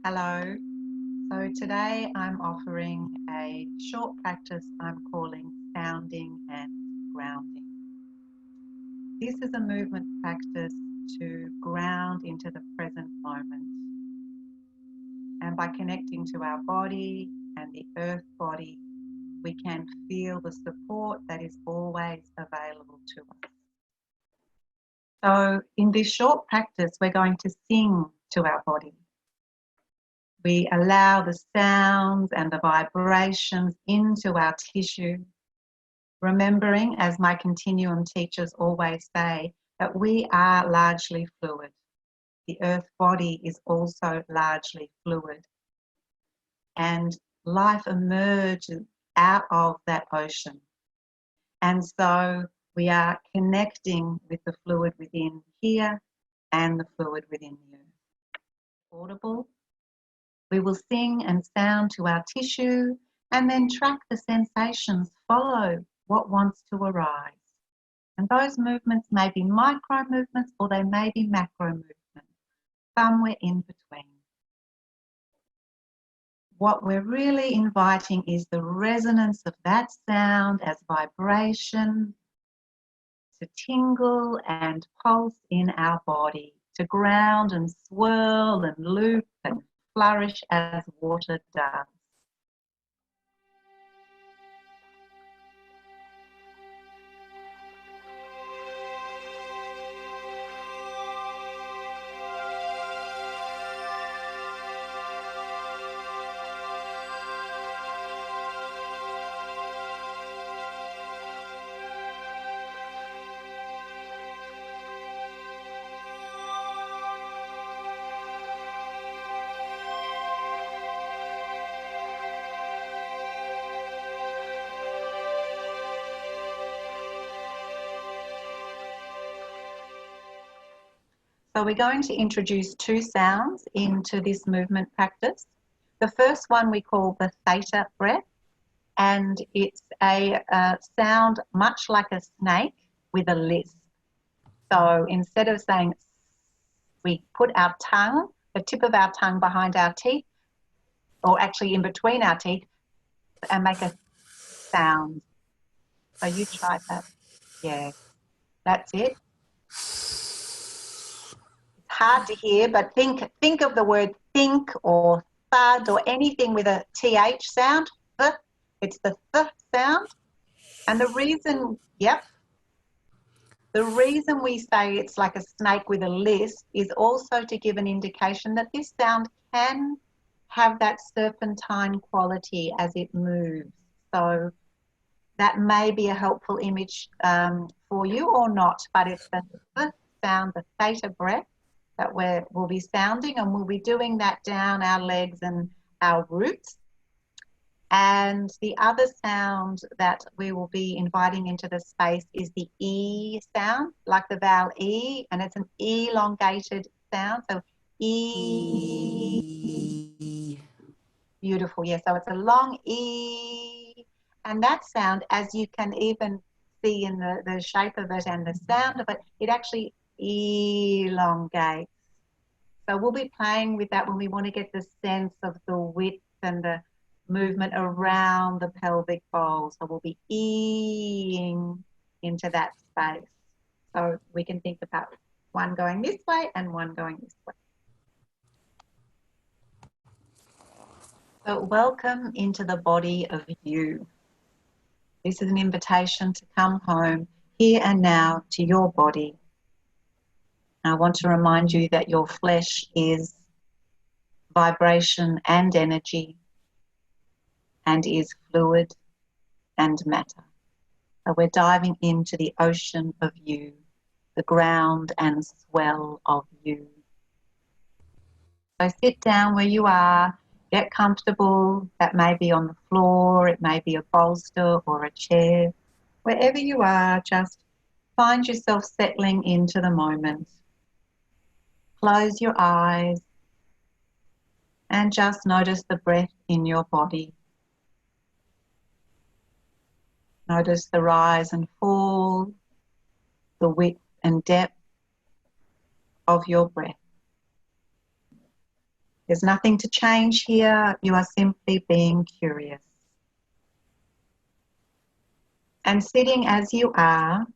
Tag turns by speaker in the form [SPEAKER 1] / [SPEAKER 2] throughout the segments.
[SPEAKER 1] Hello. So today I'm offering a short practice I'm calling sounding and grounding. This is a movement practice to ground into the present moment. And by connecting to our body and the earth body, we can feel the support that is always available to us. So in this short practice, we're going to sing to our body. We allow the sounds and the vibrations into our tissue, remembering, as my continuum teachers always say, that we are largely fluid. The earth body is also largely fluid. And life emerges out of that ocean. And so we are connecting with the fluid within here and the fluid within the earth. Audible? We will sing and sound to our tissue and then track the sensations, follow what wants to arise. And those movements may be micro movements or they may be macro movements, somewhere in between. What we're really inviting is the resonance of that sound as vibration to tingle and pulse in our body, to ground and swirl and loop and flourish as water does. So we're going to introduce two sounds into this movement practice. The first one we call the theta breath, and it's a sound much like a snake with a lisp. So instead of saying, we put our tongue, the tip of our tongue behind our teeth, or actually in between our teeth, and make a sound. So you try that. Yeah, that's it. Hard to hear, but think of the word think or thud or anything with a th sound. It's the th sound. And the reason, the reason we say it's like a snake with a lisp is also to give an indication that this sound can have that serpentine quality as it moves. So that may be a helpful image for you or not, but it's the th sound, the theta breath, that we'll be sounding, and we'll be doing that down our legs and our roots. And the other sound that we will be inviting into the space is the E sound, like the vowel E, and it's an elongated sound. So E. Beautiful, yeah. So it's a long E. And that sound, as you can even see in the shape of it and the sound of it, it actually elongates. So we'll be playing with that when we want to get the sense of the width and the movement around the pelvic bowl. So we'll be eeing into that space. So we can think about one going this way and one going this way. So welcome into the body of you. This is an invitation to come home here and now to your body. I want to remind you that your flesh is vibration and energy and is fluid and matter. So we're diving into the ocean of you, the ground and swell of you. So sit down where you are, get comfortable. That may be on the floor, it may be a bolster or a chair. Wherever you are, just find yourself settling into the moment. Close your eyes and just notice the breath in your body. Notice the rise and fall, the width and depth of your breath. There's nothing to change here. You are simply being curious. And sitting as you are,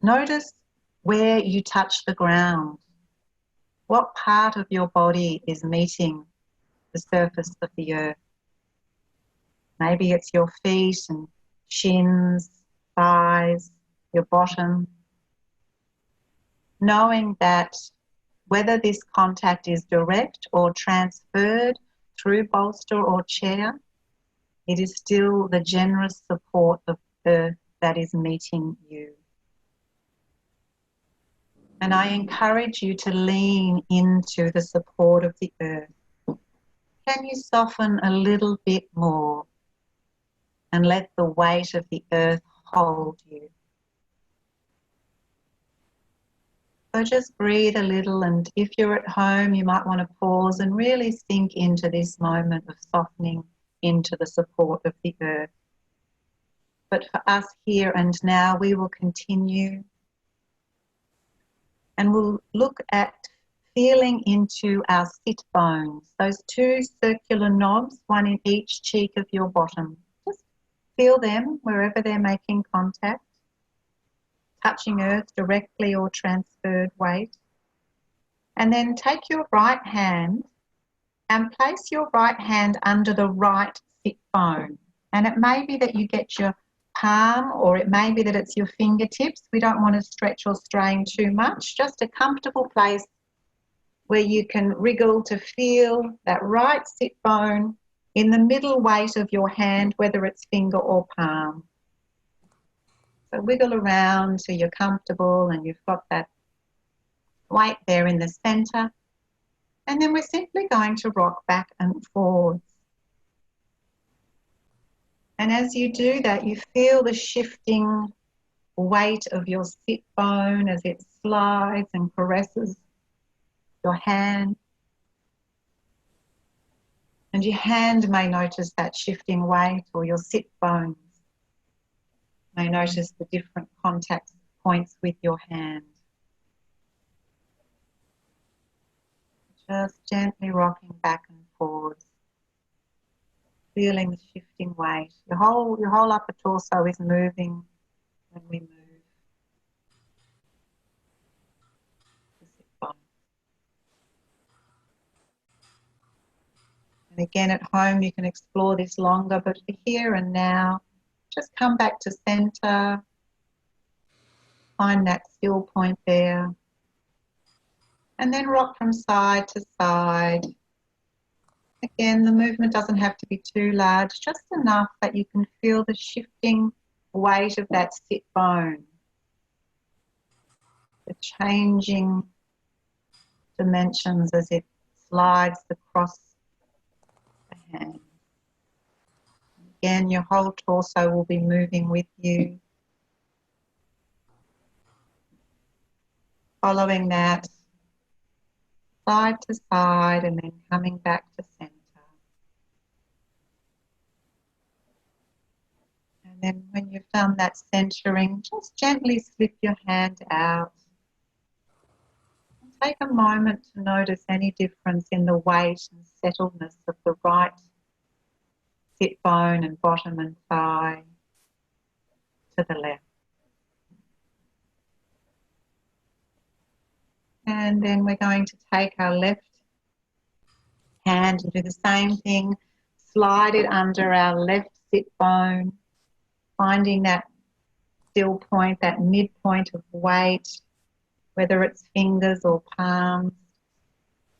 [SPEAKER 1] notice where you touch the ground. What part of your body is meeting the surface of the earth? Maybe it's your feet and shins, thighs, your bottom. Knowing that whether this contact is direct or transferred through bolster or chair, it is still the generous support of earth that is meeting you. And I encourage you to lean into the support of the earth. Can you soften a little bit more and let the weight of the earth hold you? So just breathe a little, and if you're at home, you might want to pause and really sink into this moment of softening into the support of the earth. But for us here and now, we will continue and we'll look at feeling into our sit bones, those two circular knobs, one in each cheek of your bottom. Just feel them wherever they're making contact, touching earth directly or transferred weight. And then take your right hand and place your right hand under the right sit bone. And it may be that you get your palm, or it may be that it's your fingertips. We don't want to stretch or strain too much. Just a comfortable place where you can wriggle to feel that right sit bone in the middle weight of your hand, whether it's finger or palm. So wiggle around till you're comfortable and you've got that weight there in the center. And then we're simply going to rock back and forwards. And as you do that, you feel the shifting weight of your sit bone as it slides and caresses your hand. And your hand may notice that shifting weight, or your sit bones may notice the different contact points with your hand. Just gently rocking back and forwards. Feeling the shifting weight. Your whole upper torso is moving when we move. The sit bone. And again, at home, you can explore this longer, but for here and now, just come back to center. Find that still point there. And then rock from side to side. Again, the movement doesn't have to be too large, just enough that you can feel the shifting weight of that sit bone, the changing dimensions as it slides across the hand. Again, your whole torso will be moving with you. Following that, side to side, and then coming back to center. And then when you've done that centering, just gently slip your hand out. And take a moment to notice any difference in the weight and settledness of the right sit bone and bottom and thigh to the left. And then we're going to take our left hand and do the same thing. Slide it under our left sit bone, finding that still point, that midpoint of weight, whether it's fingers or palms,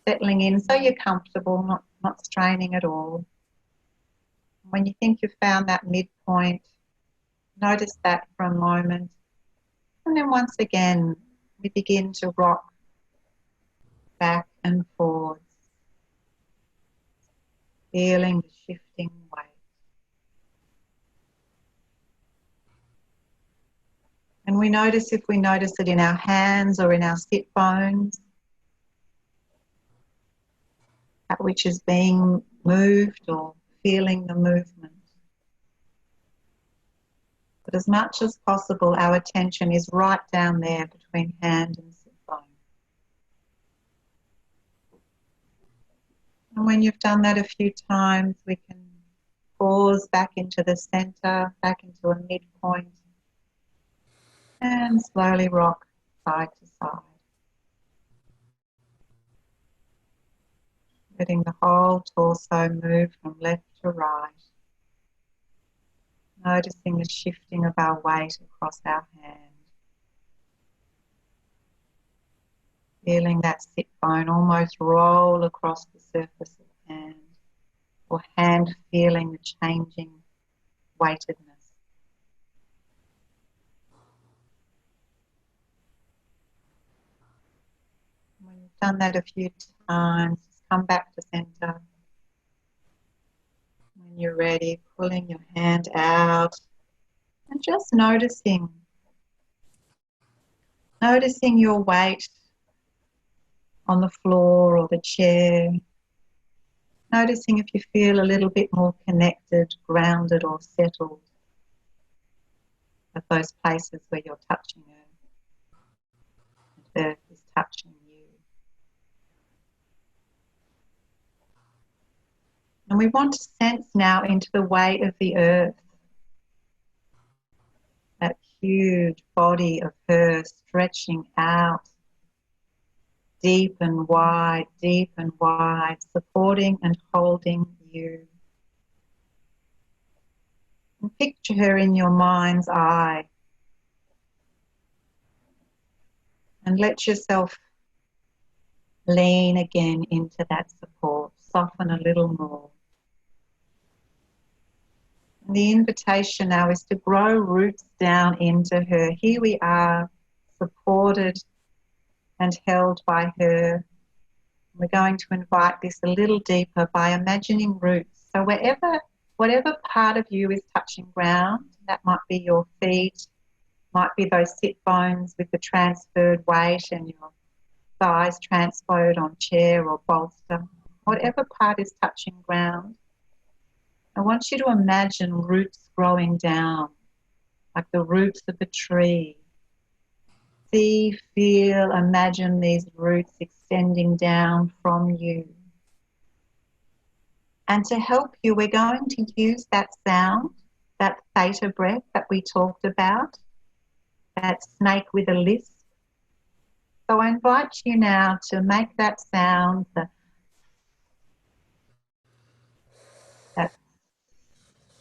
[SPEAKER 1] settling in so you're comfortable, not straining at all. When you think you've found that midpoint, notice that for a moment. And then once again, we begin to rock back and forwards, feeling the shifting weight. And we notice, if we notice it in our hands or in our sit bones, that which is being moved or feeling the movement. But as much as possible, our attention is right down there between hand and sit bone. And when you've done that a few times, we can pause back into the center, back into a midpoint, and slowly rock side to side. Letting the whole torso move from left to right. Noticing the shifting of our weight across our hand. Feeling that sit bone almost roll across the surface of the hand, or hand feeling the changing weightedness. When you've done that a few times, just come back to center. When you're ready, pulling your hand out and just noticing your weight on the floor or the chair. Noticing if you feel a little bit more connected, grounded or settled at those places where you're touching earth and earth is touching you. And we want to sense now into the weight of the earth, that huge body of her stretching out deep and wide, supporting and holding you. And picture her in your mind's eye. And let yourself lean again into that support, soften a little more. And the invitation now is to grow roots down into her. Here we are, supported and held by her. We're going to invite this a little deeper by imagining roots. So whatever part of you is touching ground, that might be your feet, might be those sit bones with the transferred weight and your thighs transferred on chair or bolster. Whatever part is touching ground, I want you to imagine roots growing down, like the roots of a tree. See, feel, imagine these roots extending down from you. And to help you, we're going to use that sound, that theta breath that we talked about, that snake with a lisp. So I invite you now to make that sound, that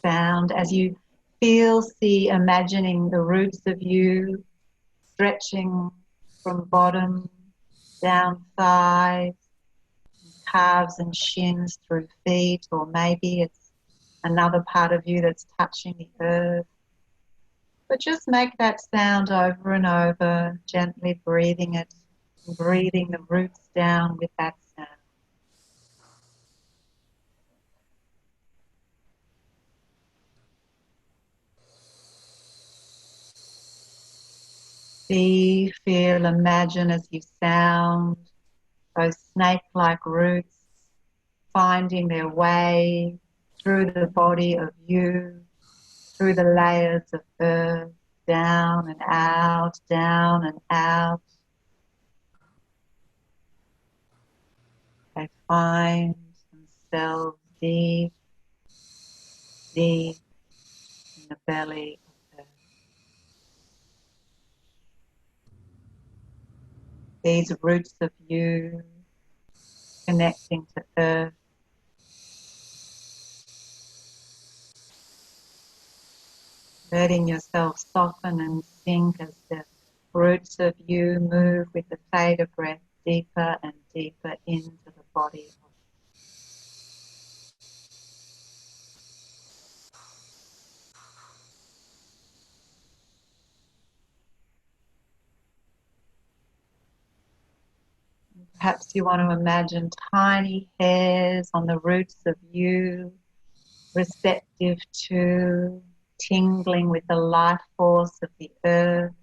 [SPEAKER 1] sound as you feel, see, imagining the roots of you stretching from bottom, down thighs, calves and shins through feet, or maybe it's another part of you that's touching the earth. But just make that sound over and over, gently breathing it, breathing the roots down with that sound. See, feel, imagine as you sound those snake-like roots finding their way through the body of you, through the layers of earth, down and out, down and out. They find themselves deep, deep in the belly of earth. These roots of you connecting to earth, letting yourself soften and sink as the roots of you move with the theta breath deeper and deeper into the body. Perhaps you want to imagine tiny hairs on the roots of you, receptive to, tingling with the life force of the earth.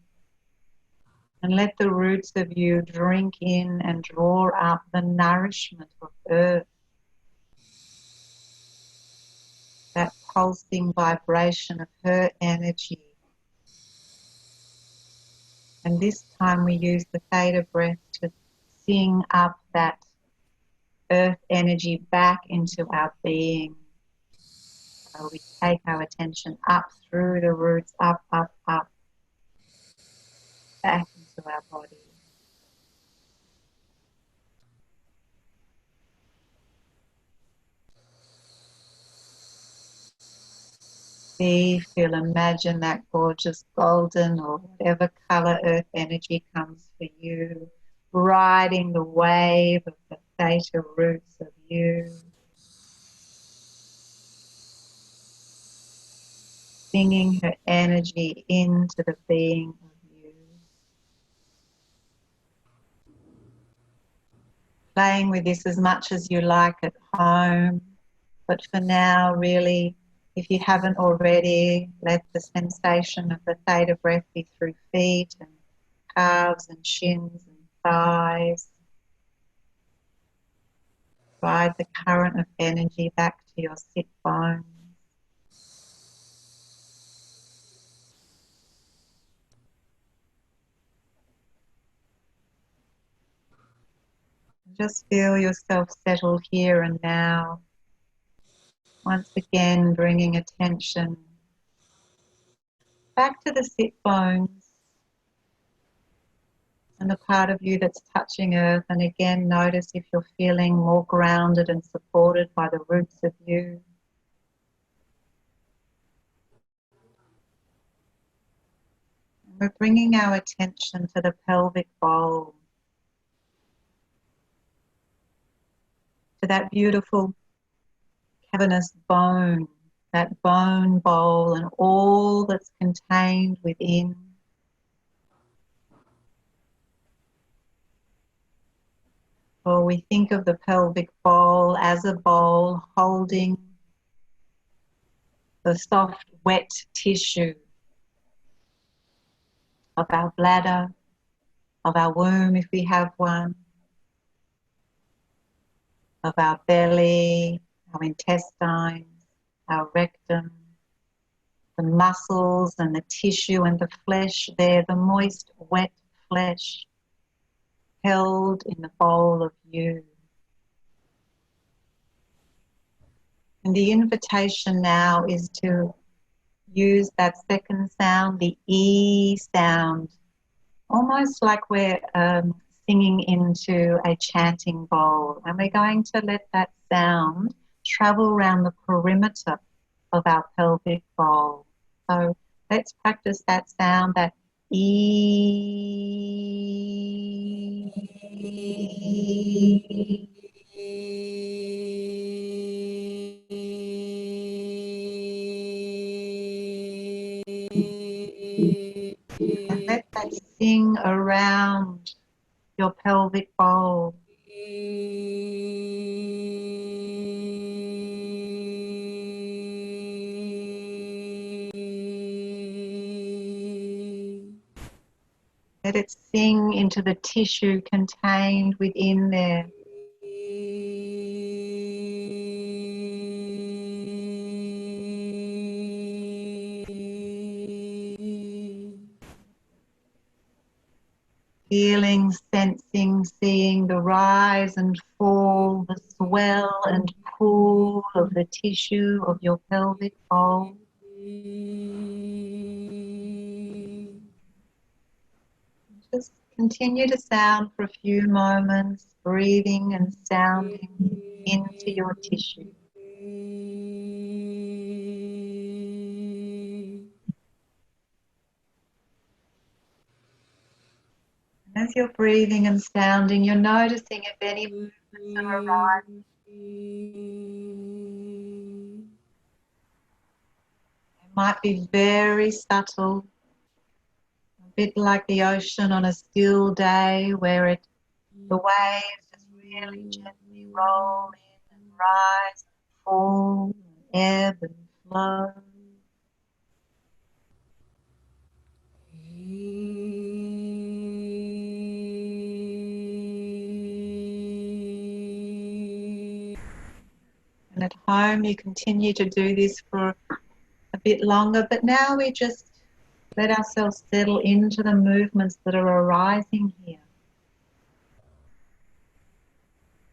[SPEAKER 1] And let the roots of you drink in and draw up the nourishment of earth. That pulsing vibration of her energy. And this time we use the theta breath to sing up that earth energy back into our being. So we take our attention up through the roots, up, up, up, back into our body. See, feel, imagine that gorgeous golden or whatever color earth energy comes for you, riding the wave of the theta roots of you, bringing her energy into the being of you. Playing with this as much as you like at home, but for now, really, if you haven't already, let the sensation of the theta breath be through feet and calves and shins and thighs. Ride the current of energy back to your sit bones. Just feel yourself settle here and now. Once again, bringing attention back to the sit bones and the part of you that's touching earth. And again, notice if you're feeling more grounded and supported by the roots of you. And we're bringing our attention to the pelvic bowl, to that beautiful cavernous bone, that bone bowl and all that's contained within. Or we think of the pelvic bowl as a bowl holding the soft, wet tissue of our bladder, of our womb if we have one, of our belly, our intestines, our rectum, the muscles and the tissue and the flesh there, the moist, wet flesh held in the bowl of you. And the invitation now is to use that second sound, the E sound, almost like we're singing into a chanting bowl. And we're going to let that sound travel around the perimeter of our pelvic bowl. So let's practice that sound, that E. And let that sing around your pelvic bowl. Let it sing into the tissue contained within there. Feeling, sensing, seeing the rise and fall, the swell and pull of the tissue of your pelvic bowl. Just continue to sound for a few moments, breathing and sounding into your tissue. As you're breathing and sounding, you're noticing if any movements are arising. It might be very subtle, a bit like the ocean on a still day where the waves just really gently roll in and rise and fall, and ebb and flow. And at home you continue to do this for a bit longer, but now we just let ourselves settle into the movements that are arising here.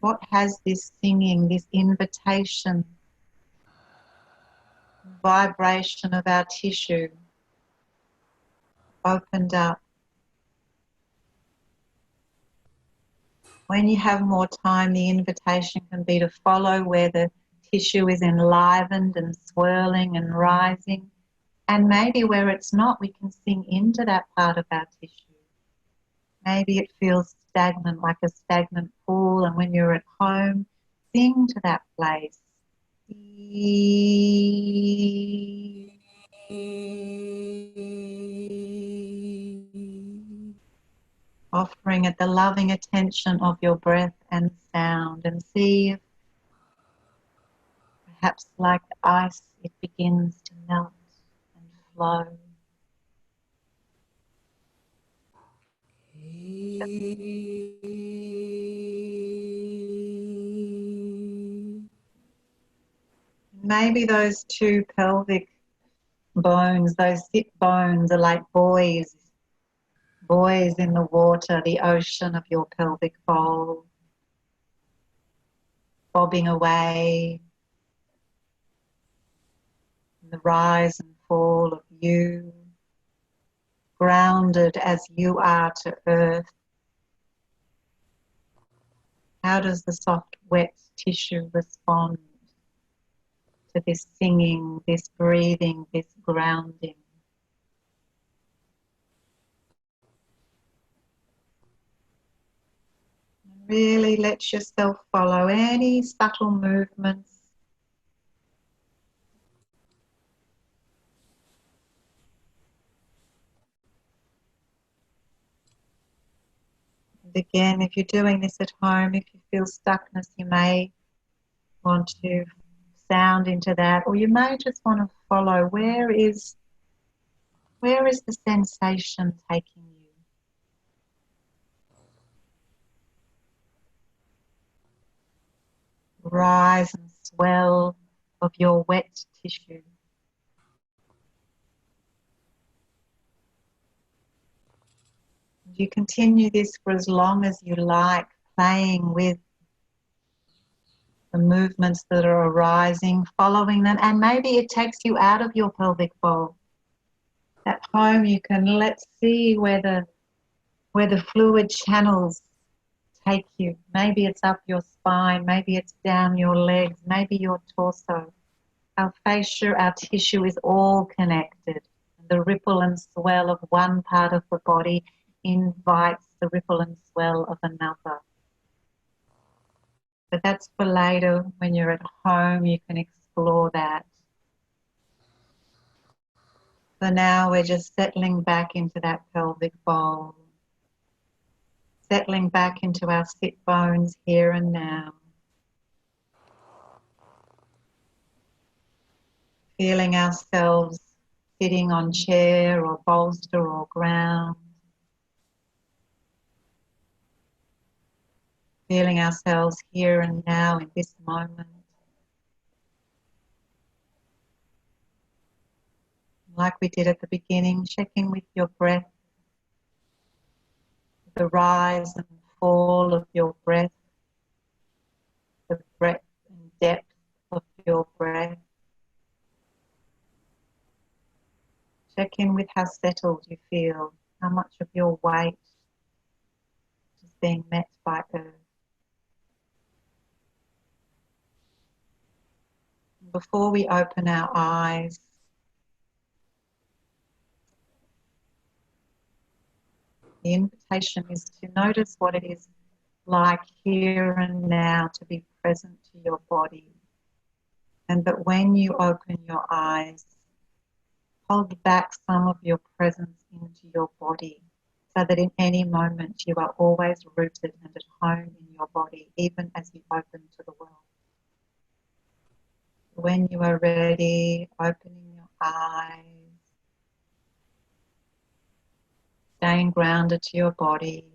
[SPEAKER 1] What has this singing, this invitation, vibration of our tissue opened up? When you have more time, the invitation can be to follow where the tissue is enlivened and swirling and rising. And maybe where it's not, we can sing into that part of our tissue. Maybe it feels stagnant, like a stagnant pool, and when you're at home, sing to that place. Offering it the loving attention of your breath and sound, and see if perhaps like ice it begins to melt and flow. Maybe those two pelvic bones, those sit bones are like buoys in the water, the ocean of your pelvic bowl, bobbing away in the rise and fall of you, grounded as you are to earth. How does the soft, wet tissue respond to this singing, this breathing, this grounding? Really let yourself follow any subtle movements. And again, if you're doing this at home, if you feel stuckness, you may want to sound into that, or you may just want to follow where is the sensation taking you. Rise and swell of your wet tissue. You continue this for as long as you like, playing with the movements that are arising, following them, and maybe it takes you out of your pelvic bowl. At home you can let's see where the fluid channels take you. Maybe it's up your spine, maybe it's down your legs, maybe your torso. Our fascia, our tissue is all connected. The ripple and swell of one part of the body invites the ripple and swell of another. But that's for later. When you're at home, you can explore that. For now, we're just settling back into that pelvic bowl, settling back into our sit bones here and now, feeling ourselves sitting on chair or bolster or ground, feeling ourselves here and now in this moment. Like we did at the beginning, checking with your breath, the rise and fall of your breath, the breadth and depth of your breath. Check in with how settled you feel, how much of your weight is being met by earth. Before we open our eyes, the invitation is to notice what it is like here and now to be present to your body. And that when you open your eyes, hold back some of your presence into your body so that in any moment you are always rooted and at home in your body, even as you open to the world. When you are ready, opening your eyes, staying grounded to your body.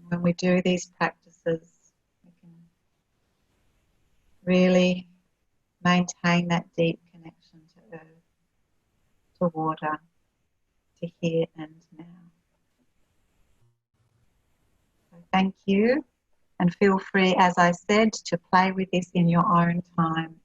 [SPEAKER 1] When we do these practices, we can really maintain that deep connection to earth, to water, to here and now. So Thank you. And feel free, as I said, to play with this in your own time.